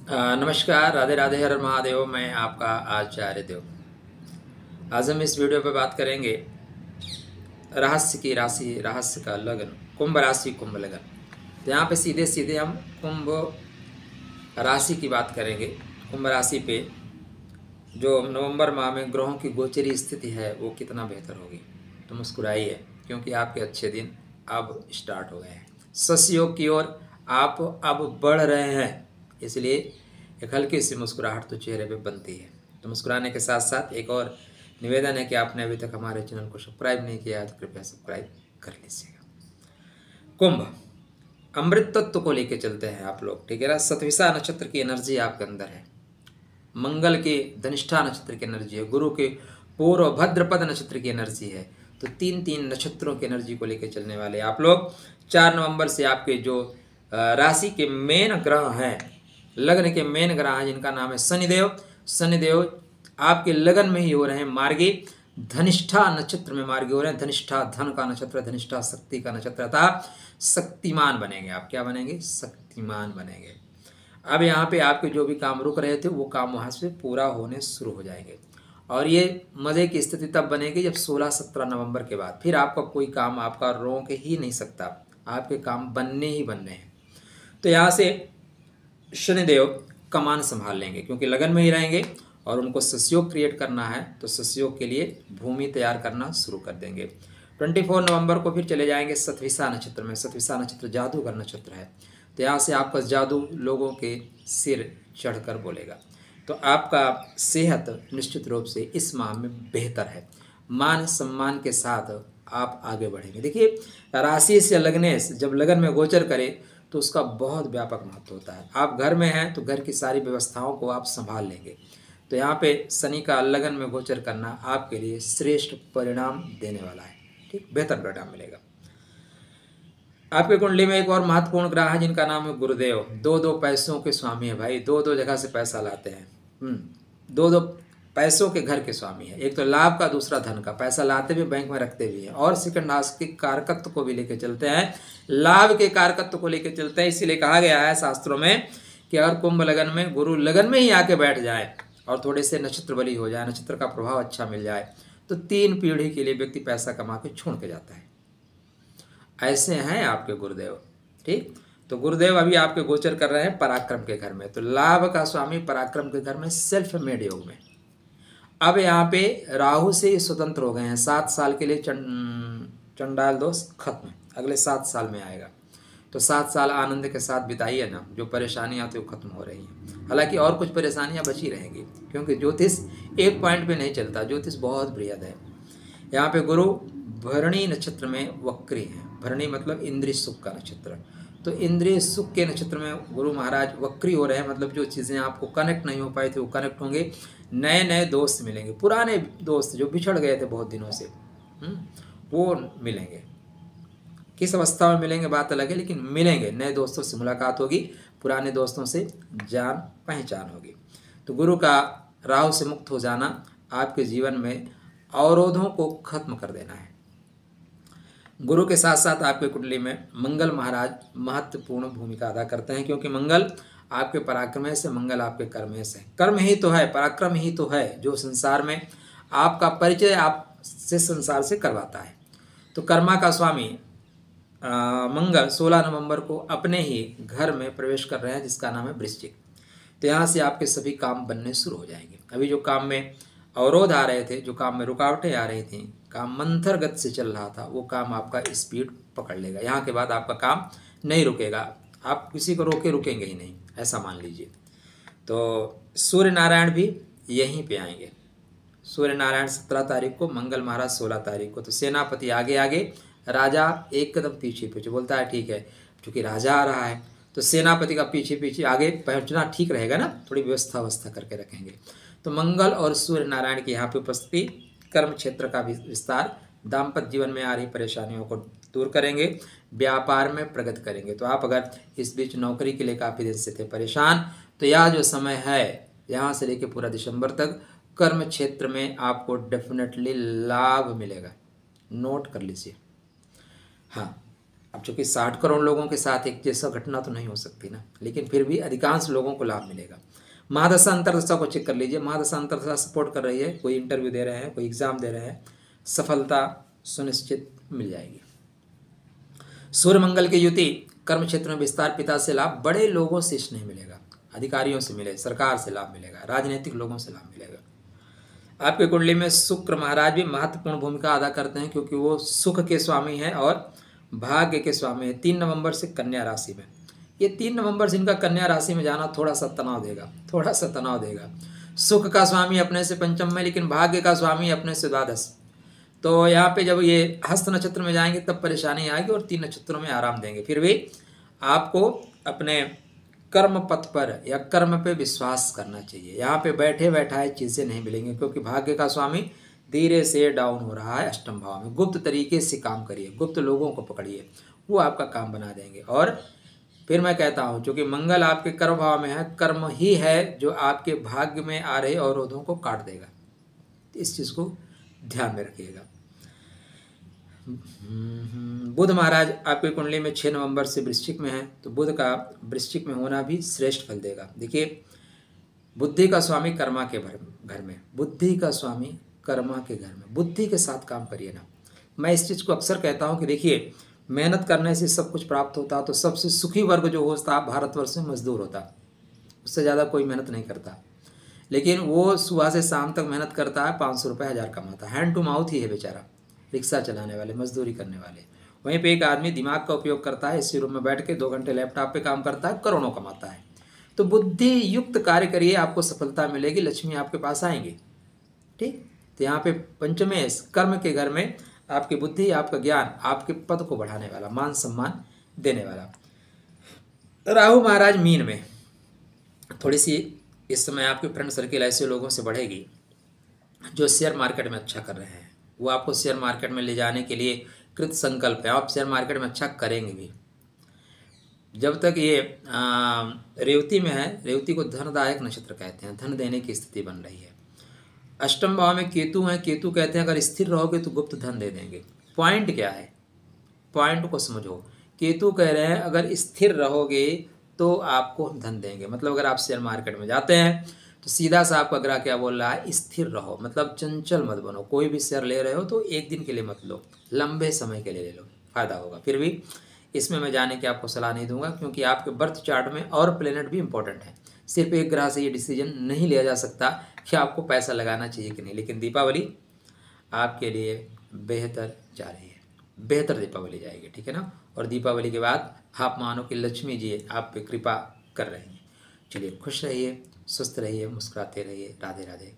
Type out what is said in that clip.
नमस्कार, राधे राधे, हर हर महादेव। मैं आपका आचार्य देव। आज हम इस वीडियो पर बात करेंगे रहस्य की राशि, रहस्य का लगन, कुंभ राशि, कुंभ लगन। तो यहाँ पे सीधे सीधे हम कुंभ राशि की बात करेंगे। कुंभ राशि पे जो नवंबर माह में ग्रहों की गोचरी स्थिति है वो कितना बेहतर होगी। तो मुस्कुराइए, क्योंकि आपके अच्छे दिन अब स्टार्ट हो गए हैं। सस्योग की ओर आप अब बढ़ रहे हैं, इसलिए एक हल्की सी मुस्कुराहट तो चेहरे पे बनती है। तो मुस्कुराने के साथ साथ एक और निवेदन है कि आपने अभी तक हमारे चैनल को सब्सक्राइब नहीं किया है तो कृपया सब्सक्राइब कर लीजिएगा। कुंभ अमृत तत्व को लेके चलते हैं आप लोग, ठीक है ना। सतविसा नक्षत्र की एनर्जी आपके अंदर है, मंगल के धनिष्ठा नक्षत्र की एनर्जी है, गुरु के पूर्व भद्रपद नक्षत्र की एनर्जी है। तो तीन तीन नक्षत्रों की एनर्जी को लेकर चलने वाले आप लोग 4 नवंबर से आपके जो राशि के मेन ग्रह हैं, लग्न के मेन ग्रह हैं, जिनका नाम है शनिदेव। शनिदेव आपके लगन में ही हो रहे हैं मार्गी, धनिष्ठा नक्षत्र में मार्गी हो रहे हैं। धनिष्ठा धन का नक्षत्र, धनिष्ठा शक्ति का नक्षत्र था। शक्तिमान बनेंगे आप। क्या बनेंगे? शक्तिमान बनेंगे। अब यहाँ पे आपके जो भी काम रुक रहे थे वो काम वहाँ से पूरा होने शुरू हो जाएंगे। और ये मज़े की स्थिति तब बनेगी जब 16-17 नवंबर के बाद फिर आपका कोई काम आपका रोक ही नहीं सकता, आपके काम बनने ही बनने हैं। तो यहाँ से शनिदेव कमान संभाल लेंगे, क्योंकि लगन में ही रहेंगे और उनको सस्योग क्रिएट करना है। तो सस्योग के लिए भूमि तैयार करना शुरू कर देंगे। 24 नवंबर को फिर चले जाएंगे सतविसा नक्षत्र में। सतविसा नक्षत्र जादूगर नक्षत्र है। तो यहाँ से आपका जादू लोगों के सिर चढ़कर बोलेगा। तो आपका सेहत निश्चित रूप से इस माह में बेहतर है। मान सम्मान के साथ आप आगे बढ़ेंगे। देखिए, राशि से लगने से जब लगन में गोचर करे तो उसका बहुत व्यापक महत्व होता है। आप घर में हैं तो घर की सारी व्यवस्थाओं को आप संभाल लेंगे। तो यहाँ पे शनि का लगन में गोचर करना आपके लिए श्रेष्ठ परिणाम देने वाला है। ठीक, बेहतर परिणाम मिलेगा। आपके कुंडली में एक और महत्वपूर्ण ग्रह है जिनका नाम है गुरुदेव। दो दो पैसों के स्वामी है भाई, दो दो जगह से पैसा लाते हैं। दो दो पैसों के घर के स्वामी है। एक तो लाभ का, दूसरा धन का। पैसा लाते भी, बैंक में रखते भी हैं। और सेकंड हाउस के कारकत्व को भी लेकर चलते हैं, लाभ के कारकत्व को लेकर चलते हैं। इसीलिए कहा गया है शास्त्रों में कि अगर कुंभ लगन में गुरु लगन में ही आके बैठ जाए और थोड़े से नक्षत्र बली हो जाए, नक्षत्र का प्रभाव अच्छा मिल जाए, तो 3 पीढ़ी के लिए व्यक्ति पैसा कमा के छोड़ के जाता है। ऐसे हैं आपके गुरुदेव। ठीक, तो गुरुदेव अभी आपके गोचर कर रहे हैं पराक्रम के घर में। तो लाभ का स्वामी पराक्रम के घर में, सेल्फ मेड योग में। अब यहाँ पे राहु से स्वतंत्र हो गए हैं। 7 साल के लिए चंडाल दोष खत्म, अगले 7 साल में आएगा। तो 7 साल आनंद के साथ बिताइए ना। जो परेशानियाँ थी वो खत्म हो रही हैं। हालांकि और कुछ परेशानियाँ बची रहेंगी, क्योंकि ज्योतिष एक पॉइंट पे नहीं चलता, ज्योतिष बहुत बृहद है। यहाँ पे गुरु भरणी नक्षत्र में वक्री है। भरणी मतलब इंद्रिय सुख का नक्षत्र। तो इंद्रिय सुख के नक्षत्र में गुरु महाराज वक्री हो रहे हैं। मतलब जो चीज़ें आपको कनेक्ट नहीं हो पाई थी वो कनेक्ट होंगे। नए नए दोस्त मिलेंगे, पुराने दोस्त जो बिछड़ गए थे बहुत दिनों से वो मिलेंगे। किस अवस्था में मिलेंगे बात अलग है, लेकिन मिलेंगे। नए दोस्तों से मुलाकात होगी, पुराने दोस्तों से जान पहचान होगी। तो गुरु का राहु से मुक्त हो जाना आपके जीवन में अवरोधों को खत्म कर देना है। गुरु के साथ साथ आपके कुंडली में मंगल महाराज महत्वपूर्ण भूमिका अदा करते हैं, क्योंकि मंगल आपके पराक्रम से, मंगल आपके कर्म से। कर्म ही तो है, पराक्रम ही तो है जो संसार में आपका परिचय आपसे संसार से करवाता है। तो कर्मा का स्वामी मंगल 16 नवंबर को अपने ही घर में प्रवेश कर रहे हैं, जिसका नाम है वृश्चिक। तो यहाँ से आपके सभी काम बनने शुरू हो जाएंगे। अभी जो काम में अवरोध आ रहे थे, जो काम में रुकावटें आ रही थी, काम मंथर गति से चल रहा था, वो काम आपका स्पीड पकड़ लेगा। यहाँ के बाद आपका काम नहीं रुकेगा, आप किसी को रुकेंगे ही नहीं, ऐसा मान लीजिए। तो सूर्य नारायण भी यहीं पे आएंगे। सूर्य नारायण 17 तारीख को, मंगल महाराज 16 तारीख को। तो सेनापति आगे आगे, राजा एकदम पीछे पीछे। बोलता है ठीक है, क्योंकि राजा आ रहा है तो सेनापति का पीछे पीछे आगे पहुँचना ठीक रहेगा ना, थोड़ी व्यवस्था करके रखेंगे। तो मंगल और सूर्य नारायण की यहाँ पे उपस्थिति कर्म क्षेत्र का भी विस्तार, दाम्पत्य जीवन में आ रही परेशानियों को दूर करेंगे, व्यापार में प्रगति करेंगे। तो आप अगर इस बीच नौकरी के लिए काफ़ी दिन से थे परेशान, तो यह जो समय है यहाँ से लेके पूरा दिसंबर तक कर्म क्षेत्र में आपको डेफिनेटली लाभ मिलेगा। नोट कर लीजिए। हाँ, अब चूंकि 60 करोड़ लोगों के साथ एक जैसा घटना तो नहीं हो सकती ना, लेकिन फिर भी अधिकांश लोगों को लाभ मिलेगा। महादशा अंतरदशा को चेक कर लीजिए, महादशा अंतरदशा सपोर्ट कर रही है, कोई इंटरव्यू दे रहे हैं, कोई एग्जाम दे रहे हैं, सफलता सुनिश्चित मिल जाएगी। सूर्य मंगल की युति, कर्म क्षेत्र में विस्तार, पिता से लाभ, बड़े लोगों से स्नेह मिलेगा, अधिकारियों से मिले, सरकार से लाभ मिलेगा, राजनीतिक लोगों से लाभ मिलेगा। आपके कुंडली में शुक्र महाराज भी महत्वपूर्ण भूमिका अदा करते हैं, क्योंकि वो सुख के स्वामी हैं और भाग्य के स्वामी हैं। 3 नवंबर से कन्या राशि में, ये 3 नवंबर से इनका कन्या राशि में जाना थोड़ा सा तनाव देगा, थोड़ा सा तनाव देगा। सुख का स्वामी अपने से पंचम में, लेकिन भाग्य का स्वामी अपने से द्वादश। तो यहाँ पे जब ये हस्त नक्षत्र में जाएंगे तब परेशानी आएगी और 3 नक्षत्रों में आराम देंगे। फिर भी आपको अपने कर्म पथ पर या कर्म पे विश्वास करना चाहिए। यहाँ पे बैठे बैठाए चीज़ें नहीं मिलेंगी, क्योंकि भाग्य का स्वामी धीरे से डाउन हो रहा है अष्टम भाव में। गुप्त तरीके से काम करिए, गुप्त लोगों को पकड़िए, वो आपका काम बना देंगे। और फिर मैं कहता हूँ, चूँकि मंगल आपके कर्म भाव में है, कर्म ही है जो आपके भाग्य में आ रहे अवरोधों को काट देगा। इस चीज़ को ध्यान में रखिएगा। बुध महाराज आपकी कुंडली में 6 नवंबर से वृश्चिक में है, तो बुध का वृश्चिक में होना भी श्रेष्ठ फल देगा। देखिए, बुद्धि का स्वामी कर्मा के घर में, बुद्धि का स्वामी कर्मा के घर में, बुद्धि के साथ काम करिए ना। मैं इस चीज़ को अक्सर कहता हूँ कि देखिए, मेहनत करने से सब कुछ प्राप्त होता, तो सबसे सुखी वर्ग जो होता भारतवर्ष में मजदूर होता, उससे ज़्यादा कोई मेहनत नहीं करता। लेकिन वो सुबह से शाम तक मेहनत करता है, 500 रुपये 1000 कमाता है, हैंड टू माउथ ही है बेचारा, रिक्शा चलाने वाले, मजदूरी करने वाले। वहीं पे एक आदमी दिमाग का उपयोग करता है, इसी रूम में बैठ के 2 घंटे लैपटॉप पे काम करता है, करोड़ों कमाता है। तो बुद्धि युक्त कार्य करिए, आपको सफलता मिलेगी, लक्ष्मी आपके पास आएंगी। ठीक, तो यहाँ पे पंचमेश कर्म के घर में आपकी बुद्धि, आपका ज्ञान, आपके पद को बढ़ाने वाला, मान सम्मान देने वाला। राहु महाराज मीन में, थोड़ी सी इस समय आपकी फ्रेंड सर्किल ऐसे लोगों से बढ़ेगी जो शेयर मार्केट में अच्छा कर रहे हैं। वो आपको शेयर मार्केट में ले जाने के लिए कृत संकल्प है, आप शेयर मार्केट में अच्छा करेंगे भी। जब तक ये रेवती में है, रेवती को धनदायक नक्षत्र कहते हैं, धन देने की स्थिति बन रही है। अष्टम भाव में केतु है, केतु कहते हैं अगर स्थिर रहोगे तो गुप्त धन दे देंगे। पॉइंट क्या है, पॉइंट को समझो। केतु कह रहे हैं अगर स्थिर रहोगे तो आपको हम धन देंगे। मतलब अगर आप शेयर मार्केट में जाते हैं तो सीधा सा आपका ग्रह क्या बोल रहा है, स्थिर रहो, मतलब चंचल मत बनो। कोई भी शेयर ले रहे हो तो एक दिन के लिए मत लो, लंबे समय के लिए ले लो, फायदा होगा। फिर भी इसमें मैं जाने की आपको सलाह नहीं दूंगा, क्योंकि आपके बर्थ चार्ट में और प्लेनेट भी इंपॉर्टेंट है। सिर्फ एक ग्रह से ये डिसीजन नहीं लिया जा सकता कि आपको पैसा लगाना चाहिए कि नहीं। लेकिन दीपावली आपके लिए बेहतर जा रही है, बेहतर दीपावली जाएगी, ठीक है ना। और दीपावली के बाद आप मानो कि लक्ष्मी जी आप पे कृपा कर रही हैं। चलिए, खुश रहिए, स्वस्थ रहिए, मुस्कुराते रहिए। राधे राधे।